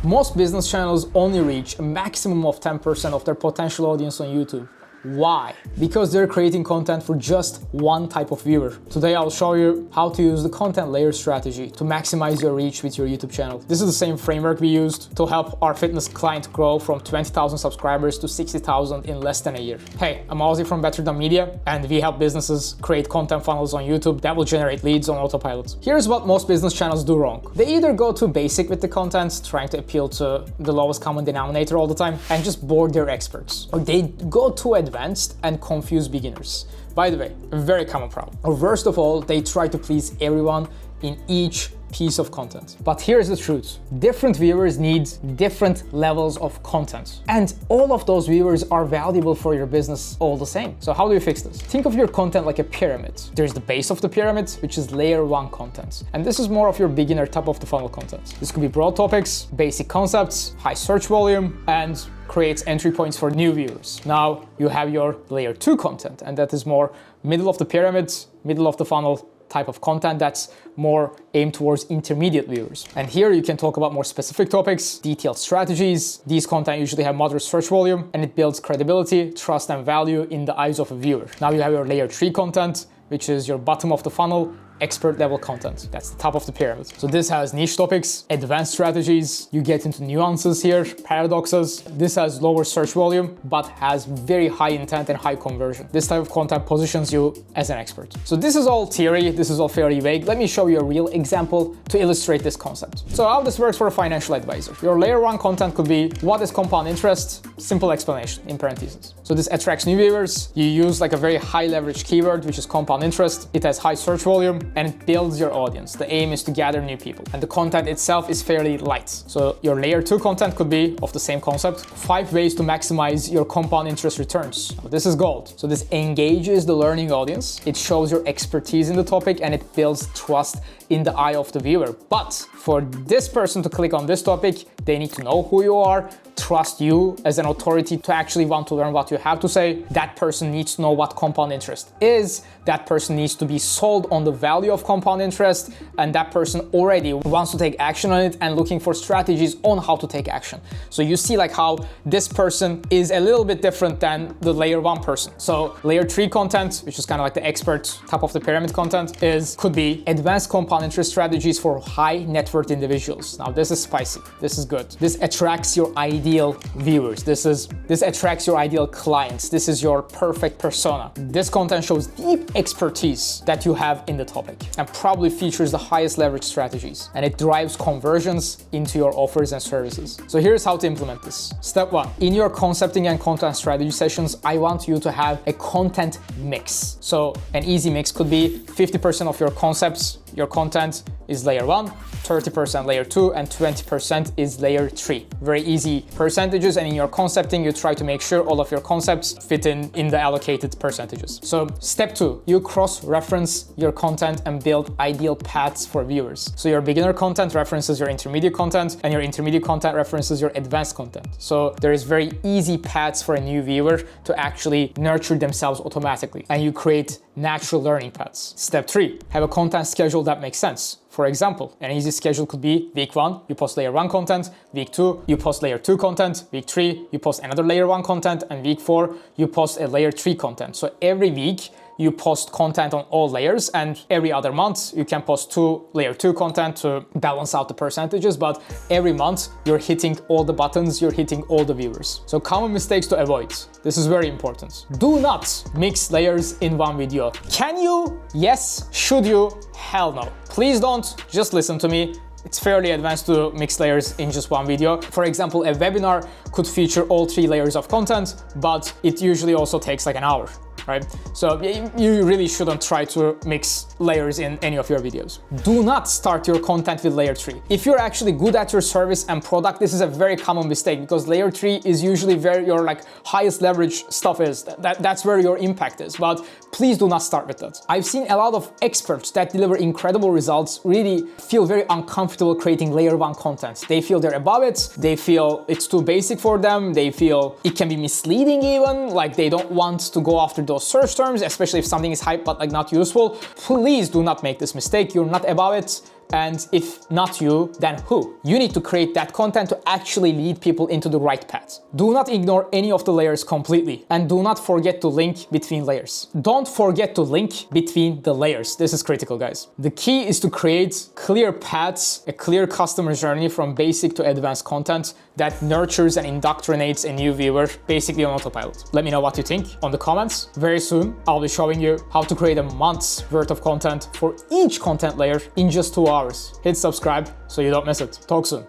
Most business channels only reach a maximum of 10% of their potential audience on YouTube. Why? Because they're creating content for just one type of viewer. Today I'll show you how to use the content layer strategy to maximize your reach with your YouTube channel. This is the same framework we used to help our fitness client grow from 20,000 subscribers to 60,000 in less than a year. Hey, I'm Ozzy from Better Than Media, and we help businesses create content funnels on YouTube that will generate leads on autopilot. Here's what most business channels do wrong. They either go too basic with the content, trying to appeal to the lowest common denominator all the time, and just bore their experts. Or they go too advanced and confuse beginners. By the way, a very common problem. Or worst of all, they try to please everyone in each piece of content. But here's the truth. Different viewers need different levels of content. And all of those viewers are valuable for your business all the same. So how do you fix this? Think of your content like a pyramid. There's the base of the pyramid, which is layer 1 content. And this is more of your beginner top of the funnel content. This could be broad topics, basic concepts, high search volume, and creates entry points for new viewers. Now you have your layer 2 content, and that is more middle of the pyramid, middle of the funnel type of content that's more aimed towards intermediate viewers. And here you can talk about more specific topics, detailed strategies. These content usually have moderate search volume, and it builds credibility, trust, and value in the eyes of a viewer. Now you have your layer 3 content, which is your bottom of the funnel, expert level content. That's the top of the pyramid. So this has niche topics, advanced strategies, you get into nuances here, paradoxes. This has lower search volume, but has very high intent and high conversion. This type of content positions you as an expert. So this is all theory, this is all fairly vague. Let me show you a real example to illustrate this concept. So how this works for a financial advisor. Your layer 1 content could be, what is compound interest? Simple explanation in parentheses. So this attracts new viewers. You use like a very high leverage keyword, which is compound interest. It has high search volume, and it builds your audience. The aim is to gather new people. And the content itself is fairly light. So your layer 2 content could be of the same concept. 5 ways to maximize your compound interest returns. Now, this is gold. So this engages the learning audience. It shows your expertise in the topic, and it builds trust in the eye of the viewer. But for this person to click on this topic, they need to know who you are, trust you as an authority to actually want to learn what you have to say. That person needs to know what compound interest is. That person needs to be sold on the value of compound interest, and that person already wants to take action on it and looking for strategies on how to take action. So you see like how this person is a little bit different than the layer 1 person. So layer 3 content, which is kind of like the expert top of the pyramid content, could be advanced compound interest strategies for high net worth individuals. Now this is spicy. This is good. This attracts your ideal viewers. This attracts your ideal clients. This is your perfect persona. This content shows deep expertise that you have in the topic and probably features the highest leverage strategies, and it drives conversions into your offers and services. So here's how to implement this. Step 1. In your concepting and content strategy sessions, I want you to have a content mix. So an easy mix could be 50% of your concepts, your content is layer 1, 30% layer 2, and 20% is layer 3. Very easy percentages, and in your concepting, you try to make sure all of your concepts fit in the allocated percentages. So step 2, you cross-reference your content and build ideal paths for viewers. So your beginner content references your intermediate content, and your intermediate content references your advanced content. So there is very easy paths for a new viewer to actually nurture themselves automatically, and you create natural learning paths. Step 3, have a content schedule that makes sense. For example, an easy schedule could be week 1, you post layer 1 content, week 2, you post layer 2 content, week 3, you post another layer 1 content, and week 4, you post a layer 3 content. So every week, you post content on all layers, and every other month you can post 2 layer 2 content to balance out the percentages, but every month you're hitting all the buttons, you're hitting all the viewers. So common mistakes to avoid. This is very important. Do not mix layers in one video. Can you? Yes. Should you? Hell no. Please don't. Just listen to me. It's fairly advanced to mix layers in just one video. For example, a webinar could feature all 3 layers of content, but it usually also takes like an hour. right? So you really shouldn't try to mix layers in any of your videos. Do not start your content with layer 3. If you're actually good at your service and product, this is a very common mistake because layer 3 is usually where your highest leverage stuff is. That's where your impact is, but please do not start with that. I've seen a lot of experts that deliver incredible results really feel very uncomfortable creating layer 1 content. They feel they're above it, they feel it's too basic for them, they feel it can be misleading even, like they don't want to go after those search terms, especially if something is hype but not useful. Please do not make this mistake. You're not above it. And if not you, then who? You need to create that content to actually lead people into the right path. Do not ignore any of the layers completely, and do not forget to link between layers. Don't forget to link between the layers. This is critical, guys. The key is to create clear paths, a clear customer journey from basic to advanced content that nurtures and indoctrinates a new viewer basically on autopilot. Let me know what you think on the comments. Very soon, I'll be showing you how to create a month's worth of content for each content layer in just 2 hours. Hit subscribe so you don't miss it. Talk soon.